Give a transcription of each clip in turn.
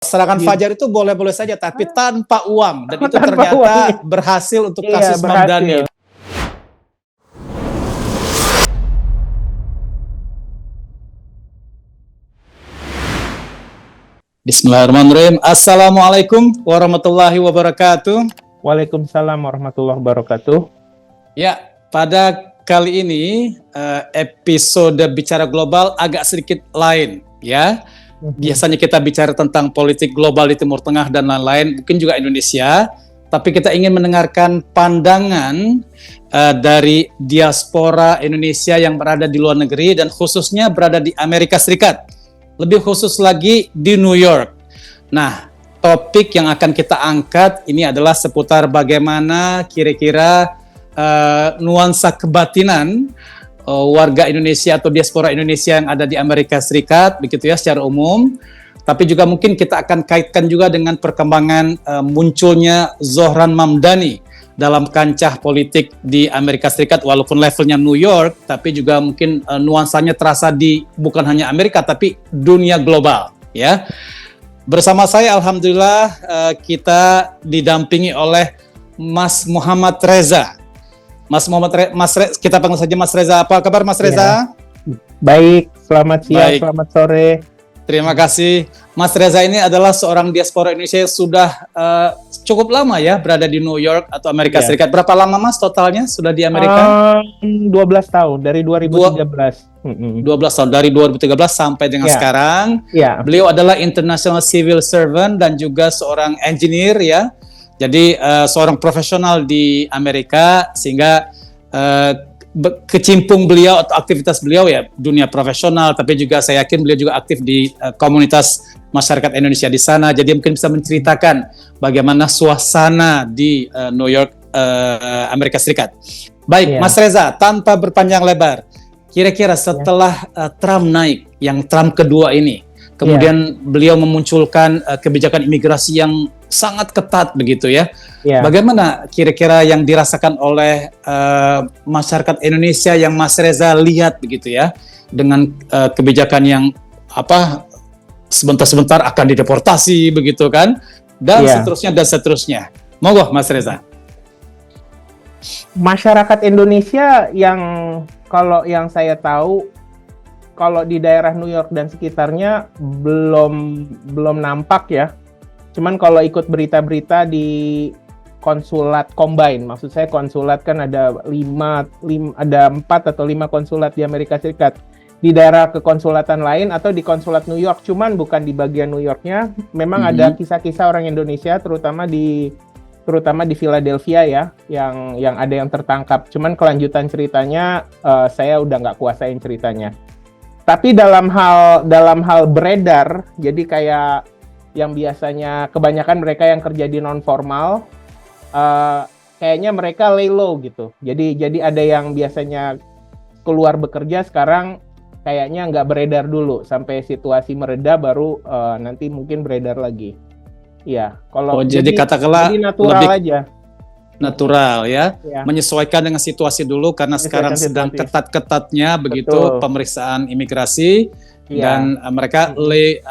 Serangan Gitu. fajar itu boleh-boleh saja, tapi tanpa uang, dan itu Tanpa ternyata uang. berhasil untuk Iya, kasus Mamdani. berhasil. Bismillahirrahmanirrahim. Assalamualaikum warahmatullahi wabarakatuh. Waalaikumsalam warahmatullahi wabarakatuh. Ya, pada kali ini episode Bicara Global agak sedikit lain, ya. Biasanya kita bicara tentang politik global di Timur Tengah dan lain-lain, mungkin juga Indonesia, tapi kita ingin mendengarkan pandangan dari diaspora Indonesia yang berada di luar negeri dan khususnya berada di Amerika Serikat, lebih khusus lagi di New York. Nah, topik yang akan kita angkat ini adalah seputar bagaimana kira-kira nuansa kebatinan warga Indonesia atau diaspora Indonesia yang ada di Amerika Serikat, begitu ya secara umum. Tapi juga mungkin kita akan kaitkan juga dengan perkembangan munculnya Zohran Mamdani dalam kancah politik di Amerika Serikat, walaupun levelnya New York, tapi juga mungkin nuansanya terasa di bukan hanya Amerika tapi dunia global, ya. Bersama saya alhamdulillah kita didampingi oleh Mas Muhammad Reza. Kita panggil saja Mas Reza. Apa kabar Mas Reza? Ya. Baik, selamat siang, Baik. selamat sore. Terima kasih. Mas Reza ini adalah seorang diaspora Indonesia yang sudah cukup lama ya berada di New York atau Amerika Serikat. Berapa lama Mas totalnya sudah di Amerika? 12 tahun, dari 2013. 12 tahun, dari 2013 sampai dengan sekarang. Ya. Beliau adalah International Civil Servant dan juga seorang engineer ya. Jadi seorang profesional di Amerika, sehingga kecimpung beliau atau aktivitas beliau ya dunia profesional, tapi juga saya yakin beliau juga aktif di komunitas masyarakat Indonesia di sana. Jadi mungkin bisa menceritakan bagaimana suasana di New York, Amerika Serikat. Baik, Mas Reza, tanpa berpanjang lebar, kira-kira setelah Trump naik, yang Trump kedua ini, kemudian beliau memunculkan kebijakan imigrasi yang sangat ketat begitu ya. Bagaimana kira-kira yang dirasakan oleh masyarakat Indonesia yang Mas Reza lihat begitu ya, dengan kebijakan yang sebentar-sebentar akan dideportasi begitu kan, dan seterusnya dan seterusnya. Monggo Mas Reza. Masyarakat Indonesia yang kalau yang saya tahu, kalau di daerah New York dan sekitarnya belum nampak ya. Cuman kalau ikut berita-berita di konsulat combine, maksud saya konsulat kan ada 4 atau 5 konsulat di Amerika Serikat. Di daerah kekonsulatan lain atau di konsulat New York, cuman bukan di bagian New Yorknya, memang ada kisah-kisah orang Indonesia terutama di Philadelphia ya, yang ada yang tertangkap. Cuman kelanjutan ceritanya saya udah nggak kuasain ceritanya. Tapi dalam hal beredar, jadi kayak yang biasanya kebanyakan mereka yang kerja di non formal, kayaknya mereka lay low gitu. Jadi ada yang biasanya keluar bekerja sekarang kayaknya nggak beredar dulu sampai situasi mereda, baru nanti mungkin beredar lagi. Iya, kalau jadi katakanlah jadi natural aja. Natural ya, menyesuaikan dengan situasi dulu karena sekarang sedang ketat-ketatnya begitu pemeriksaan imigrasi dan mereka lay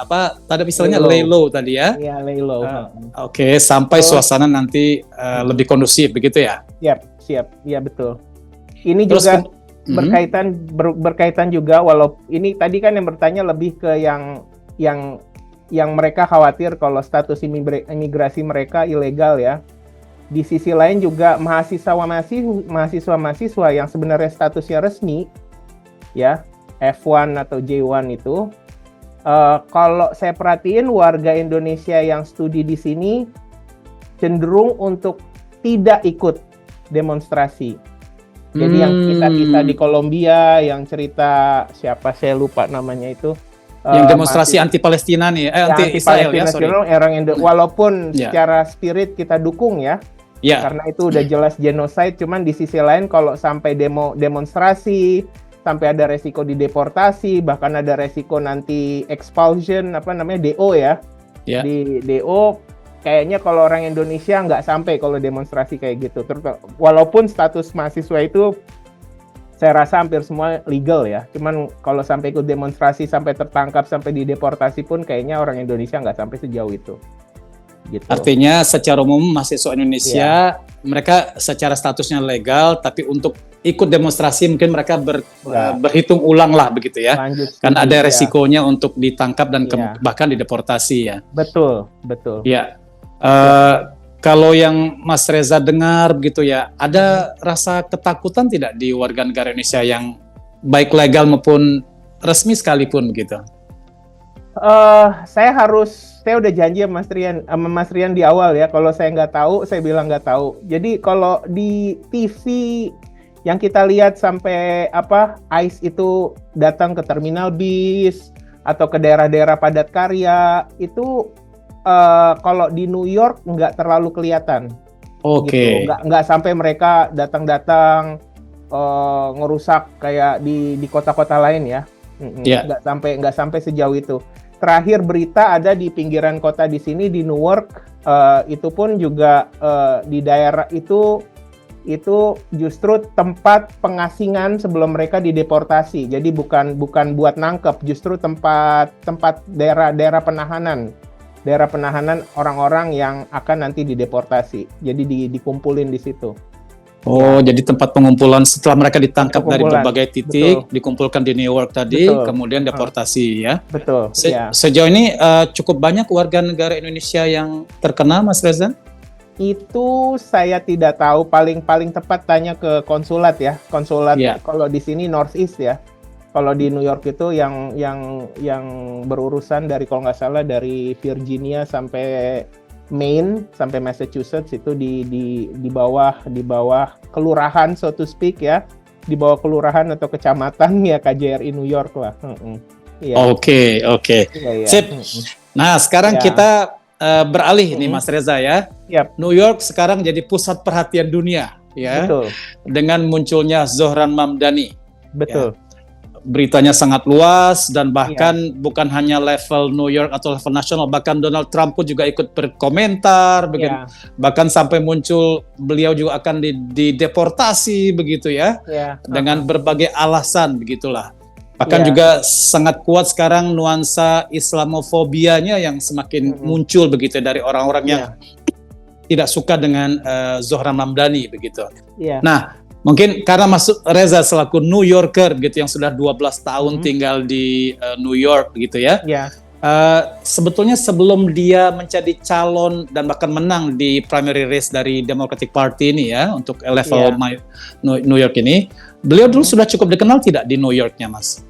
low tadi ya. Iya, lay low. Oke, sampai suasana nanti lebih kondusif begitu ya. Siap. Iya betul. Ini terus juga berkaitan juga, walau ini tadi kan yang bertanya lebih ke yang mereka khawatir kalau status imigrasi mereka ilegal ya. Di sisi lain juga mahasiswa-mahasiswa yang sebenarnya statusnya resmi ya, F1 atau J1 itu, kalau saya perhatiin warga Indonesia yang studi di sini cenderung untuk tidak ikut demonstrasi. Jadi yang kisah-kisah di Kolombia, yang cerita siapa saya lupa namanya itu, yang demonstrasi anti Palestina nih, anti Israel ya, sorry. Walaupun secara spirit kita dukung ya. Karena itu udah jelas genocide, cuman di sisi lain kalau sampai demonstrasi, sampai ada resiko dideportasi, bahkan ada resiko nanti expulsion, DO ya. Di DO, kayaknya kalau orang Indonesia nggak sampai kalau demonstrasi kayak gitu. Walaupun status mahasiswa itu saya rasa hampir semua legal ya. Cuman kalau sampai ikut demonstrasi, sampai tertangkap, sampai dideportasi pun kayaknya orang Indonesia nggak sampai sejauh itu. Gitu. Artinya secara umum mahasiswa Indonesia mereka secara statusnya legal, tapi untuk ikut demonstrasi mungkin mereka berhitung ulang lah begitu ya. Lanjut, kan ada resikonya untuk ditangkap dan bahkan dideportasi ya. Betul. Ya. Kalau yang Mas Reza dengar begitu ya, ada rasa ketakutan tidak di warga negara Indonesia yang baik legal maupun resmi sekalipun begitu? Saya udah janji sama Mas Rian di awal ya, kalau saya nggak tahu, saya bilang nggak tahu. Jadi kalau di TV yang kita lihat sampai ICE itu datang ke terminal bis atau ke daerah-daerah padat karya, itu kalau di New York nggak terlalu kelihatan. Oke. Gitu. Nggak sampai mereka datang ngerusak kayak di kota-kota lain ya. Nggak sampai sejauh itu. Terakhir berita ada di pinggiran kota di sini di Newark, itu pun juga di daerah itu justru tempat pengasingan sebelum mereka dideportasi. Jadi bukan buat nangkep, justru tempat daerah penahanan orang-orang yang akan nanti dideportasi. Jadi dikumpulin di situ. Jadi tempat pengumpulan setelah mereka ditangkap dari berbagai titik, dikumpulkan di New York tadi, kemudian deportasi ya. Betul. Sejauh ini cukup banyak warga negara Indonesia yang terkena, Mas Reza? Itu saya tidak tahu, paling tepat tanya ke konsulat ya. Konsulat kalau di sini Northeast ya. Kalau di New York itu yang berurusan dari, kalau nggak salah, dari Virginia sampai Maine sampai Massachusetts, itu di bawah kelurahan, so to speak ya, di bawah kelurahan atau kecamatan ya KJRI New York lah. Oke. Sip. Nah sekarang kita beralih nih Mas Reza ya. New York sekarang jadi pusat perhatian dunia ya. Betul. Dengan munculnya Zohran Mamdani. Betul. Ya. Beritanya sangat luas dan bahkan bukan hanya level New York atau level nasional, bahkan Donald Trump pun juga ikut berkomentar, bahkan sampai muncul beliau juga akan dideportasi begitu ya, dengan berbagai alasan begitulah. Bahkan juga sangat kuat sekarang nuansa Islamofobianya yang semakin muncul begitu dari orang-orang yang tidak suka dengan Zohran Mamdani begitu. Nah, mungkin karena Reza selaku New Yorker gitu yang sudah 12 tahun tinggal di New York gitu ya. Sebetulnya sebelum dia menjadi calon dan bahkan menang di primary race dari Democratic Party ini ya untuk level New York ini, beliau dulu sudah cukup dikenal tidak di New Yorknya, Mas?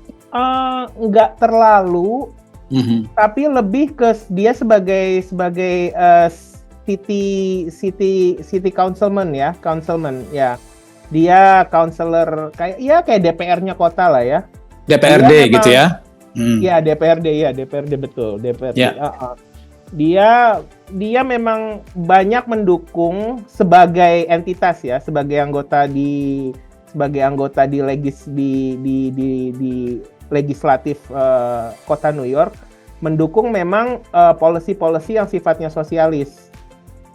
Nggak terlalu, tapi lebih ke dia sebagai city councilman ya. Dia counselor kayak DPR-nya kota lah ya. DPRD gitu ya. Iya, DPRD betul, DPRD. Dia memang banyak mendukung sebagai entitas ya, sebagai anggota di legislatif kota New York, mendukung memang policy-policy yang sifatnya sosialis.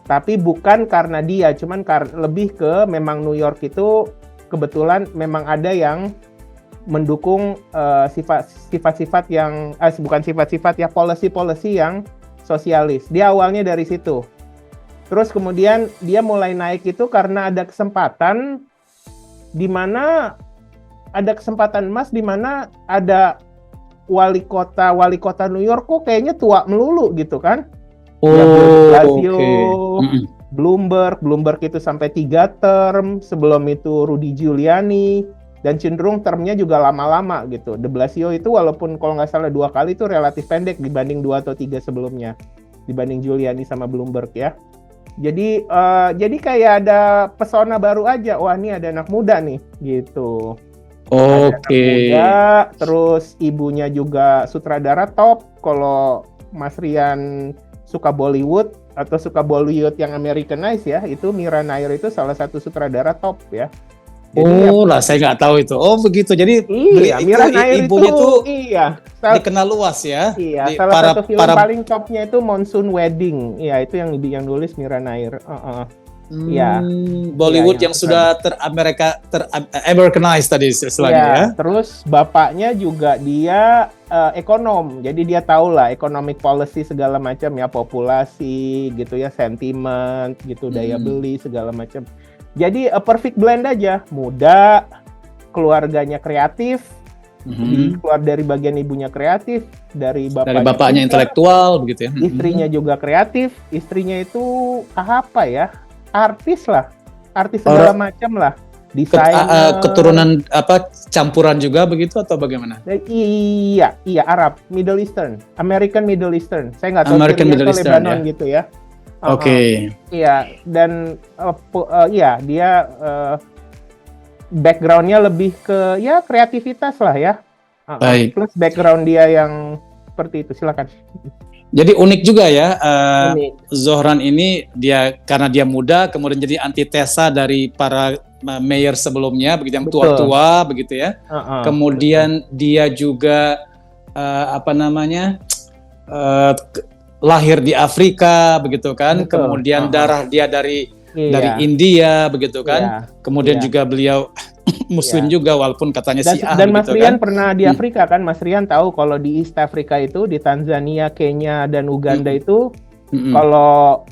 Tapi bukan karena dia, cuman lebih ke memang New York itu kebetulan memang ada yang mendukung sifat-sifat yang bukan sifat-sifat ya, policy-policy yang sosialis. Dia awalnya dari situ. Terus kemudian dia mulai naik itu karena ada kesempatan di mana emas, di mana ada wali kota New York kok kayaknya tua melulu gitu kan. Bloomberg itu sampai 3 term, sebelum itu Rudy Giuliani, dan cenderung termnya juga lama-lama gitu. De Blasio itu walaupun kalau nggak salah 2 kali itu relatif pendek dibanding 2 atau 3 sebelumnya, dibanding Giuliani sama Bloomberg ya. Jadi kayak ada pesona baru aja, wah ini ada anak muda nih gitu. Muda, terus ibunya juga sutradara top. Kalau Mas Rian suka Bollywood atau suka Bollywood yang Americanized ya, itu Mira Nair itu salah satu sutradara top ya. Jadi saya nggak tahu itu. Begitu. Jadi Mira Nair ibunya itu dikenal luas ya. Iya, salah satu film paling topnya itu Monsoon Wedding. Iya, itu yang nulis Mira Nair. Iya. Bollywood Iya, yang sudah Americanized tadi istilahnya Iya, ya. terus bapaknya juga dia ekonom, jadi dia tahu lah economic policy segala macam ya, populasi gitu ya, sentiment gitu, daya beli segala macam. Jadi a perfect blend aja, muda, keluarganya kreatif, keluar dari bagian ibunya kreatif, dari bapaknya juga, intelektual begitu ya. istrinya juga kreatif, istrinya itu apa ya, artis segala macam lah, desainer, keturunan apa campuran juga begitu atau bagaimana? Iya Arab, Middle Eastern, American Middle Eastern. Saya nggak tahu American Syria Middle atau Eastern Lebanon ya. gitu ya. Oke. Iya, dan iya dia backgroundnya lebih ke ya kreativitas lah ya. Baik. Plus background dia yang seperti itu, silakan. Jadi unik juga ya, Unik. Zohran ini dia karena dia muda, kemudian jadi antitesa dari para mayor sebelumnya, begitu yang tua-tua, begitu ya. Kemudian dia juga lahir di Afrika, begitu kan. Betul. Kemudian darah dia dari India, begitu kan. Kemudian juga beliau Muslim juga, walaupun katanya Syiah. Dan Mas gitu Rian kan. pernah di Afrika kan? Mas Rian tahu kalau di East Africa itu, di Tanzania, Kenya, dan Uganda itu, kalau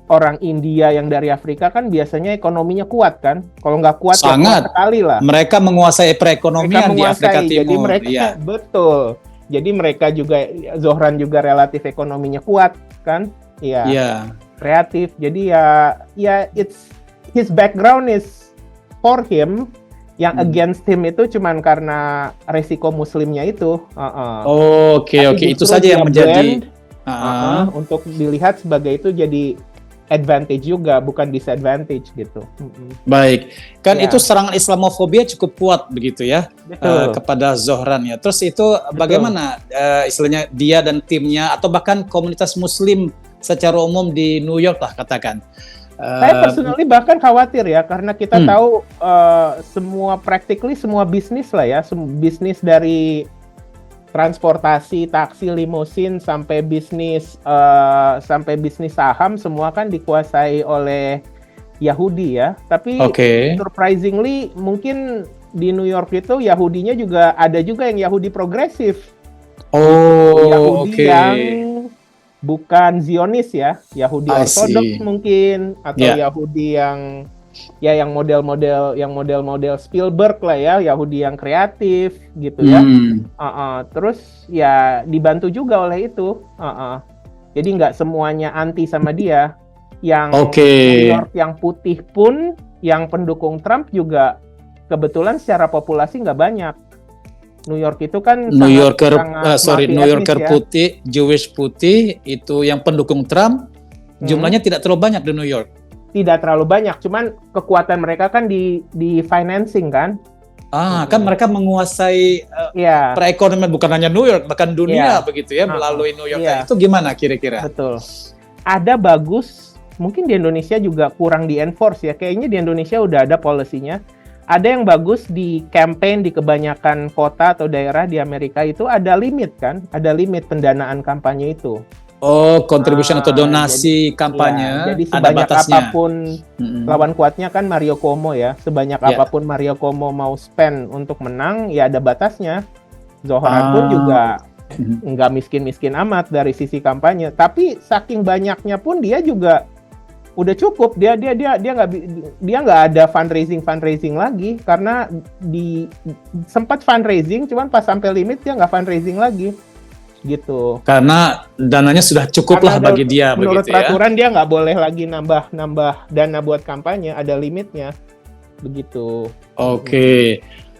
orang India yang dari Afrika kan biasanya ekonominya kuat kan? Kalau nggak kuat, sangat ya sekali lah. Mereka menguasai perekonomian di Afrika Timur. Jadi mereka, betul. Jadi mereka juga, Zohran juga relatif ekonominya kuat kan? Iya. Kreatif. Jadi ya his background is for him. Yang against him itu cuman karena resiko muslimnya itu. Oke. Itu saja yang menjadi untuk dilihat sebagai itu jadi advantage juga, bukan disadvantage gitu. Baik, kan itu serangan Islamofobia cukup kuat begitu ya, kepada Zohran ya. Terus itu bagaimana istilahnya dia dan timnya atau bahkan komunitas Muslim secara umum di New York lah katakan. Saya personally bahkan khawatir ya, karena kita tahu practically semua bisnis lah ya, bisnis dari transportasi, taksi, limusin sampai bisnis saham, semua kan dikuasai oleh Yahudi ya. Tapi surprisingly mungkin di New York itu Yahudinya juga ada juga yang Yahudi progresif. Yahudi yang bukan Zionis ya, Yahudi Ortodoks mungkin, atau Yahudi yang model-model Spielberg lah ya, Yahudi yang kreatif gitu ya. Terus ya dibantu juga oleh itu. Jadi nggak semuanya anti sama dia. Yang New York yang putih pun, yang pendukung Trump juga kebetulan secara populasi nggak banyak. New York itu kan New Yorker ya. putih, Jewish putih itu yang pendukung Trump jumlahnya tidak terlalu banyak di New York. Tidak terlalu banyak, cuman kekuatan mereka kan di financing kan. Kan mereka menguasai perekonomian bukan hanya New York, bahkan dunia begitu ya, melalui New York. Itu gimana kira-kira? Betul. Ada bagus, mungkin di Indonesia juga kurang di-enforce ya. Kayaknya di Indonesia udah ada polisinya. Ada yang bagus di campaign di kebanyakan kota atau daerah di Amerika itu ada limit kan, ada limit pendanaan kampanye itu. Contribution atau donasi kampanye, jadi ada batasnya. Apapun lawan kuatnya kan Mario Cuomo ya, sebanyak apapun Mario Cuomo mau spend untuk menang, ya ada batasnya. Zohran pun juga nggak miskin-miskin amat dari sisi kampanye, tapi saking banyaknya pun dia juga udah cukup, dia nggak ada fundraising lagi, karena sempat fundraising, cuman pas sampai limit dia nggak fundraising lagi, gitu. Karena dananya sudah cukup lah bagi dia, menurut begitu peraturan dia nggak boleh lagi nambah dana buat kampanye, ada limitnya, begitu.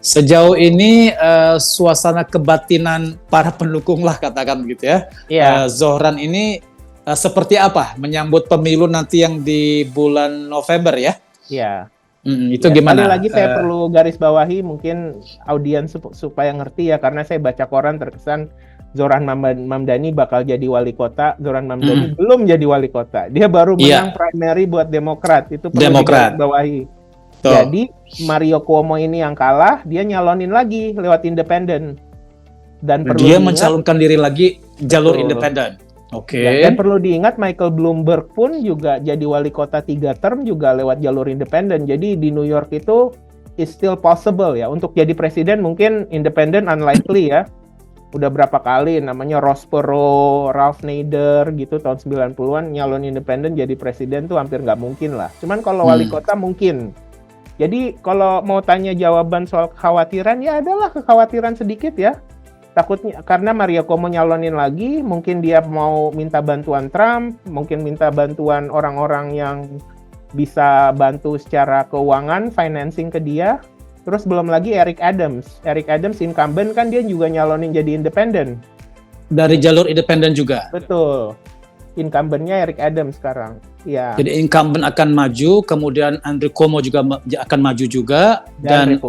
Sejauh ini suasana kebatinan para pendukung lah katakan begitu ya. Zohran ini seperti apa menyambut pemilu nanti yang di bulan November ya? Iya. Itu gimana? Sekali lagi saya perlu garis bawahi mungkin audiens supaya ngerti ya, karena saya baca koran terkesan Zohran Mamdani bakal jadi wali kota. Zohran Mamdani belum jadi wali kota. Dia baru menang primary buat Demokrat. Itu perlu digaris bawahi. Jadi Mario Cuomo ini yang kalah, dia nyalonin lagi lewat independen. Dan perlu dia mencalonkan diri lagi jalur independen. Oke. Dan perlu diingat Michael Bloomberg pun juga jadi wali kota 3 term juga lewat jalur independen. Jadi di New York itu is still possible ya. Untuk jadi presiden mungkin independen unlikely ya. Udah berapa kali namanya Ross Perot, Ralph Nader gitu tahun 90-an nyalon independen jadi presiden tuh hampir nggak mungkin lah. Cuman kalau wali kota mungkin. Jadi kalau mau tanya jawaban soal kekhawatiran, ya adalah kekhawatiran sedikit ya. Takutnya karena Mario Cuomo nyalonin lagi, mungkin dia mau minta bantuan Trump, mungkin minta bantuan orang-orang yang bisa bantu secara keuangan, financing ke dia. Terus belum lagi Eric Adams incumbent kan dia juga nyalonin jadi independen. Dari jalur independen juga. Betul. Incumbentnya Eric Adams sekarang. Ya. Jadi incumbent akan maju, kemudian Andrew Cuomo juga akan maju juga, dan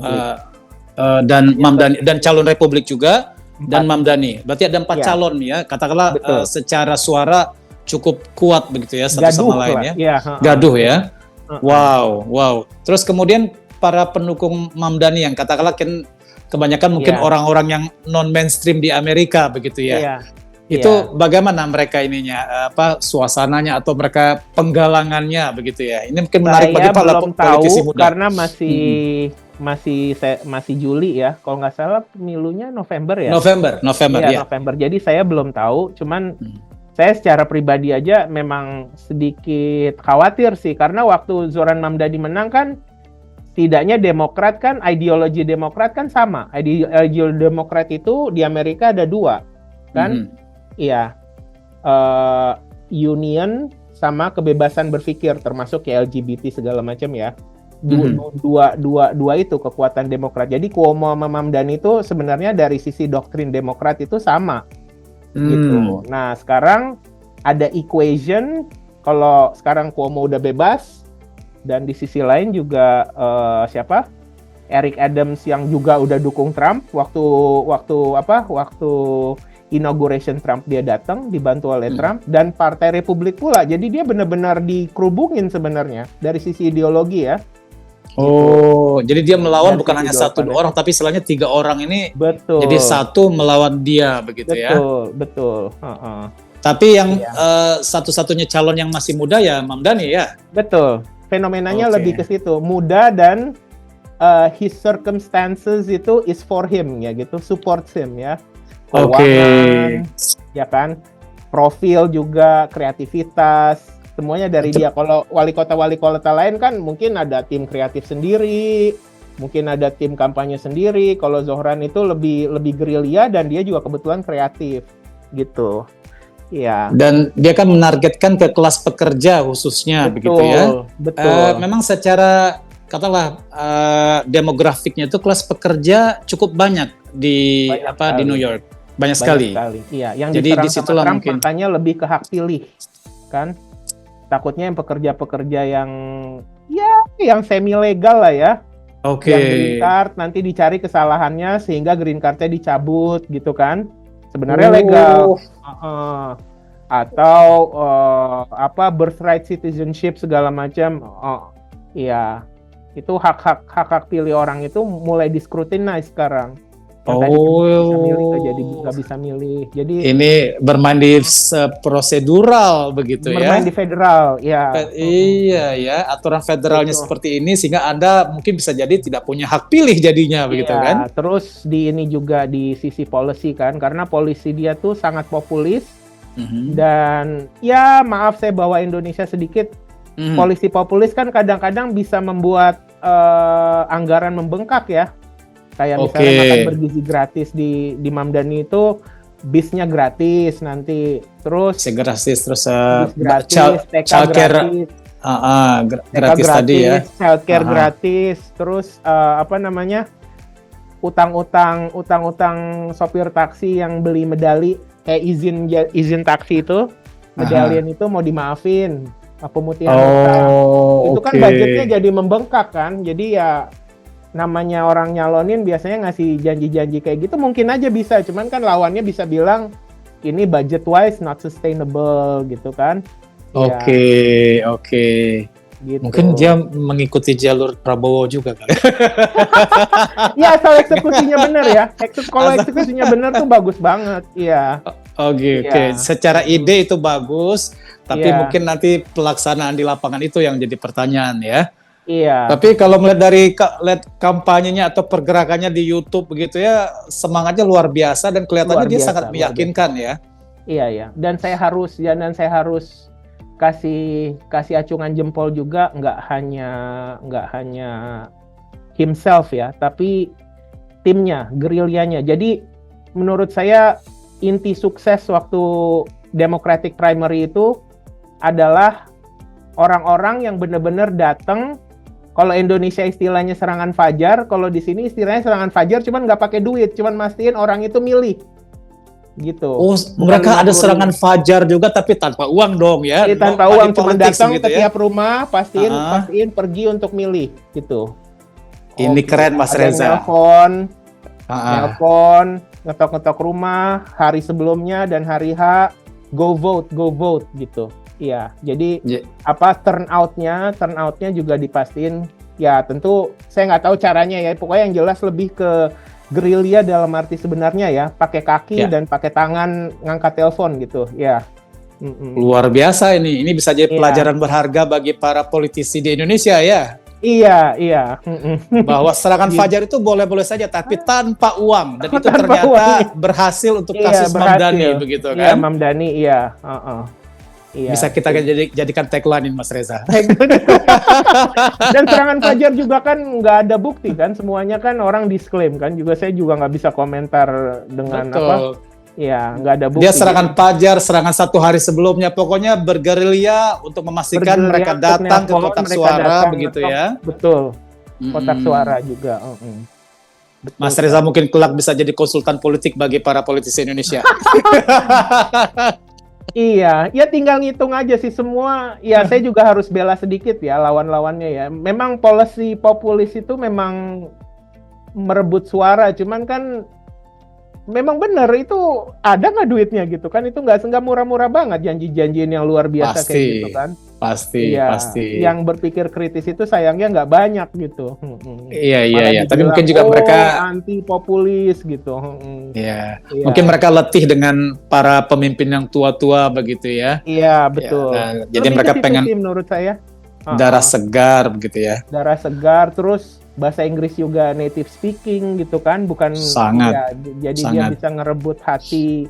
Mamdani dan calon Republik juga, dan Mamdani. Berarti ada 4 calon ya. Katakanlah secara suara cukup kuat begitu ya satu sama lain ya. Gaduh ya. Wow. Terus kemudian para pendukung Mamdani yang katakanlah kebanyakan mungkin orang-orang yang non mainstream di Amerika begitu ya. Itu bagaimana mereka ininya suasananya atau mereka penggalangannya begitu ya. Ini mungkin menarik bagi para politisi muda. Karena masih Juli ya. Kalau nggak salah pemilunya November ya. November ya. November. Jadi saya belum tahu, cuman saya secara pribadi aja memang sedikit khawatir sih karena waktu Zoran Mamdani menang kan tidaknya Demokrat kan, ideologi Demokrat kan sama. Ideologi Demokrat itu di Amerika ada 2, kan? Iya. Union sama kebebasan berpikir, termasuk ya LGBT segala macam ya. Dua itu kekuatan Demokrat. Jadi Cuomo sama Mamdani itu sebenarnya dari sisi doktrin Demokrat itu sama. Gitu. Nah, sekarang ada equation, kalau sekarang Cuomo udah bebas, dan di sisi lain juga Eric Adams yang juga udah dukung Trump waktu inauguration Trump dia datang dibantu oleh Trump, dan Partai Republik pula. Jadi dia benar-benar dikerubungin sebenarnya dari sisi ideologi ya. Oh, gitu. Jadi dia melawan bukan hanya 1-2 orang tapi istilahnya 3 orang ini. Betul. Jadi satu melawan dia begitu ya. Betul. Tapi yang satu-satunya calon yang masih muda ya Mamdani ya. Betul. Fenomenanya lebih ke situ, muda dan his circumstances itu is for him ya gitu, supports him ya. Keuangan, ya kan, profil juga, kreativitas, semuanya dari dia. Kalau wali kota lain kan mungkin ada tim kreatif sendiri, mungkin ada tim kampanye sendiri. Kalau Zohran itu lebih gerilya dan dia juga kebetulan kreatif gitu. Iya. Dan dia kan menargetkan ke kelas pekerja khususnya begitu ya. Betul. Memang secara katakanlah demografiknya itu kelas pekerja cukup banyak di New York. Banyak sekali. Iya, yang jadi diserang disitulah sama Trump mungkin makanya lebih ke hak pilih. Kan? Takutnya yang pekerja-pekerja yang semi legal lah ya. Yang green card nanti dicari kesalahannya sehingga green card-nya dicabut gitu kan. Sebenarnya legal. Atau birthright citizenship segala macam. Iya. Itu hak pilih orang itu mulai discrutinize sekarang. Nggak bisa milih. Jadi ini bermain di prosedural begitu bermain di federal, ya. Iya ya, aturan federalnya seperti ini sehingga Anda mungkin bisa jadi tidak punya hak pilih jadinya begitu kan? Terus di ini juga di sisi policy kan, karena polisi dia tuh sangat populis dan ya maaf saya bawa Indonesia sedikit. Polisi populis kan kadang-kadang bisa membuat anggaran membengkak ya. Kayak misalnya makan bergizi gratis di Mamdani itu bisnya gratis nanti, terus gratis, terus TK gratis, gratis tadi ya, childcare gratis, terus utang-utang sopir taksi yang beli medali kayak izin taksi itu medalian itu mau dimaafin, pemutihan utang itu kan budgetnya jadi membengkak kan, jadi ya namanya orang nyalonin biasanya ngasih janji-janji kayak gitu mungkin aja bisa, cuman kan lawannya bisa bilang ini budget wise not sustainable gitu kan. Oke. Gitu. Mungkin dia mengikuti jalur Prabowo juga kan. Ya asal eksekusinya benar ya. Kalau eksekusinya benar tuh bagus banget. Iya. Oke, Iya. secara ide itu bagus, tapi Iya. mungkin nanti pelaksanaan di lapangan itu yang jadi pertanyaan ya. Iya. Tapi kalau melihat dari lihat kampanyenya atau pergerakannya di YouTube begitu ya, semangatnya luar biasa dan kelihatannya Luar dia biasa, sangat luar biasa. meyakinkan ya. Iya, ya. Dan saya harus kasih acungan jempol juga, nggak hanya himself ya, tapi timnya, gerilyanya. Jadi menurut saya inti sukses waktu Democratic primary itu adalah orang-orang yang benar-benar datang. Kalau Indonesia istilahnya serangan fajar, kalau di sini istilahnya serangan fajar, cuman nggak pakai duit, cuman mastiin orang itu milih, gitu. Oh, Bukan mereka ada 50.000. serangan fajar juga tapi tanpa uang dong ya. Jadi tanpa Money uang, cuma politics datang gitu ke ya. tiap rumah, pastiin pergi untuk milih, gitu. Ini keren Mas Ada yang Reza. nelpon, ngetok-ngetok rumah hari sebelumnya dan hari H, go vote gitu. Iya, jadi turnoutnya juga dipastiin. Ya tentu saya nggak tahu caranya ya. Pokoknya yang jelas lebih ke gerilya dalam arti sebenarnya ya, pakai kaki dan pakai tangan ngangkat telepon gitu. Ya. Luar biasa ini. Ini bisa jadi pelajaran berharga bagi para politisi di Indonesia ya. Iya. Bahwa serangan fajar itu boleh-boleh saja, tapi tanpa uang. Dan itu Tanpa ternyata uang. berhasil untuk kasus Mamdani begitu kan. Iya, Mamdani, iya. Iya. Bisa kita jadikan tagline Mas Reza. Dan serangan fajar juga kan nggak ada bukti kan, semuanya kan orang disclaim kan. Saya juga nggak bisa komentar dengan apa. Ya, nggak ada bukti. Dia serangan fajar, serangan 1 hari sebelumnya, pokoknya bergerilya untuk memastikan mereka datang ke kotak suara begitu ya. Betul. Kotak suara juga. Betul. Mas Reza mungkin kelak bisa jadi konsultan politik bagi para politisi Indonesia. Iya, ya tinggal ngitung aja sih semua. Ya saya juga harus bela sedikit ya lawan-lawannya ya. Memang policy populis itu memang merebut suara, cuman kan memang benar itu ada nggak duitnya gitu kan? Itu nggak murah-murah banget janji-janjiin yang luar biasa kayak gitu kan? Pasti. Yang berpikir kritis itu sayangnya nggak banyak gitu. Iya. Tapi mungkin juga mereka anti populis gitu. Iya. Mungkin mereka letih dengan para pemimpin yang tua-tua begitu ya. Iya, betul. Ya, jadi mereka pengen menurut saya darah segar begitu ya. Darah segar, terus bahasa Inggris juga native speaking gitu kan, bukan sangat. Jadi dia bisa ngerebut hati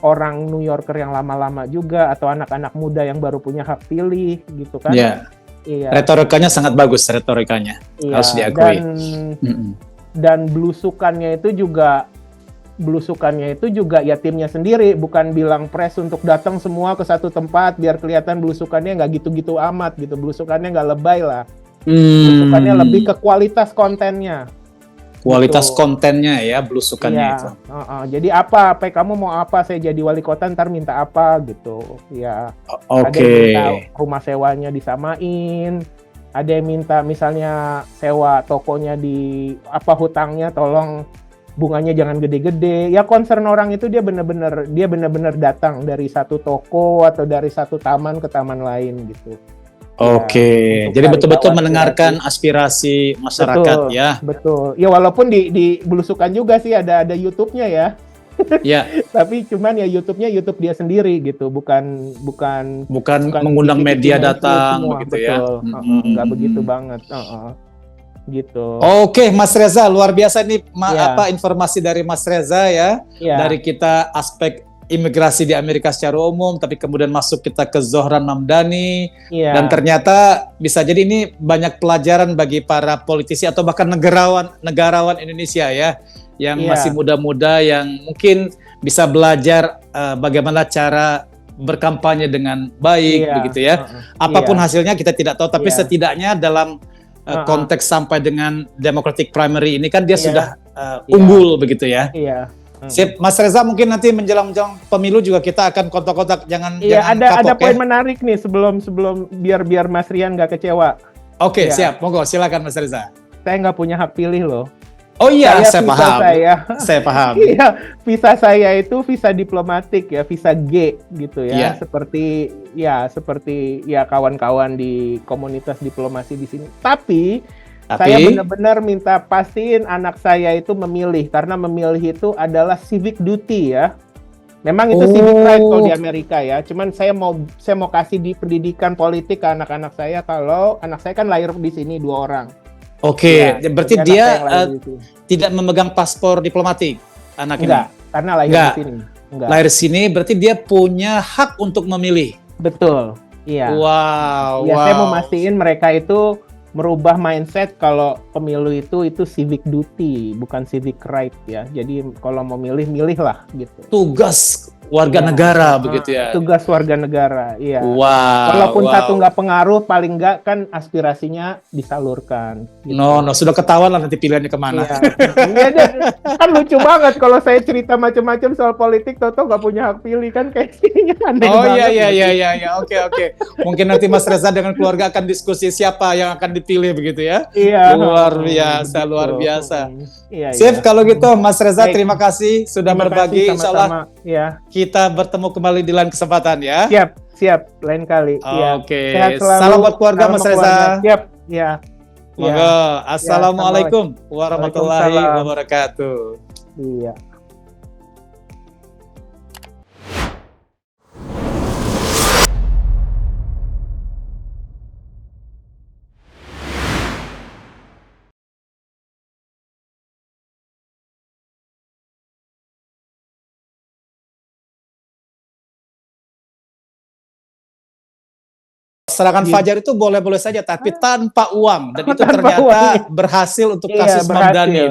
orang New Yorker yang lama-lama juga, atau anak-anak muda yang baru punya hak pilih gitu kan. Iya. Retorikanya sangat bagus, harus diakui. Dan belusukannya itu juga ya timnya sendiri, bukan bilang press untuk datang semua ke satu tempat biar kelihatan belusukannya nggak gitu-gitu amat gitu, belusukannya nggak lebay lah. Belusukannya lebih ke kualitas kontennya. Kontennya ya, belusukannya itu. Jadi apa kamu mau apa, saya jadi wali kota ntar minta apa gitu ya. Ada yang minta rumah sewanya disamain, ada yang minta misalnya sewa tokonya di hutangnya tolong bunganya jangan gede-gede. Ya concern orang itu dia benar-benar datang dari satu toko atau dari satu taman ke taman lain gitu. Jadi betul-betul mendengarkan aspirasi masyarakat. Betul. Ya walaupun di belusukan juga sih ada YouTube-nya ya. Ya. Tapi cuman ya YouTube-nya YouTube dia sendiri gitu, bukan mengundang media datang semua, begitu betul. ya. Nggak begitu banget. Gitu. Oke, Mas Reza, luar biasa nih informasi dari Mas Reza ya. Dari kita aspek imigrasi di Amerika secara umum, tapi kemudian masuk kita ke Zohran Mamdani, dan ternyata bisa jadi ini banyak pelajaran bagi para politisi atau bahkan negarawan Indonesia ya, yang masih muda-muda yang mungkin bisa belajar bagaimana cara berkampanye dengan baik begitu ya. Apapun hasilnya kita tidak tahu, tapi setidaknya dalam konteks sampai dengan Democratic primary ini kan dia sudah unggul begitu ya. Sip, Mas Reza, mungkin nanti menjelang pemilu juga kita akan kontak-kontak, jangan ada poin menarik nih sebelum biar Mas Rian nggak kecewa. Oke, siap, monggo silakan Mas Reza. Saya nggak punya hak pilih loh. Oh iya, saya paham. Saya paham. Iya, visa saya itu visa diplomatik ya, visa G gitu ya. Seperti kawan-kawan di komunitas diplomasi di sini. Tapi saya benar-benar minta pastiin anak saya itu memilih, karena memilih itu adalah civic duty ya. Memang itu civic right kalau di Amerika ya. Cuman saya mau kasih di pendidikan politik ke anak-anak saya kalau anak saya kan lahir di sini 2 orang. Oke, Ya, berarti jadi anak dia saya yang lahir di sini. tidak memegang paspor diplomatik anak Enggak, karena lahir Enggak. di sini. Enggak. Lahir di sini berarti dia punya hak untuk memilih. Betul. Iya. Wow, Ya, wow. saya mau mastiin mereka itu merubah mindset kalau pemilu itu civic duty, bukan civic right ya. Jadi kalau mau milih, milihlah gitu. Tugas warga Iya. negara begitu ya. Tugas warga negara, iya. Wow. Walaupun wow. satu nggak pengaruh, paling nggak kan aspirasinya disalurkan. Gitu. No, sudah ketahuan lah nanti pilihannya kemana. Iya. Iya, kan lucu banget kalau saya cerita macam-macam soal politik, Toto nggak punya hak pilih kan kayaknya aneh Oh banget. iya, oke. Mungkin nanti Mas Reza dengan keluarga akan diskusi siapa yang akan dipilih begitu ya. Iya. Luar biasa. Iya. Sip, kalau gitu Mas Reza Baik. terima kasih sudah Terima berbagi. kasih, Insyaallah sama-sama. Ya. kita bertemu kembali di lain kesempatan ya. Siap, lain kali. Iya. Oke. Sehat selalu. Salam buat keluarga Salam Mas sama Reza. keluarga. Siap, ya. Monggo. Assalamualaikum warahmatullahi Waalaikumsalam. wabarakatuh. Iya. Serangan Iya. fajar itu boleh-boleh saja tapi tanpa uang dan itu Tanpa ternyata uang. berhasil untuk Iya, kasus berhasil. Mamdani.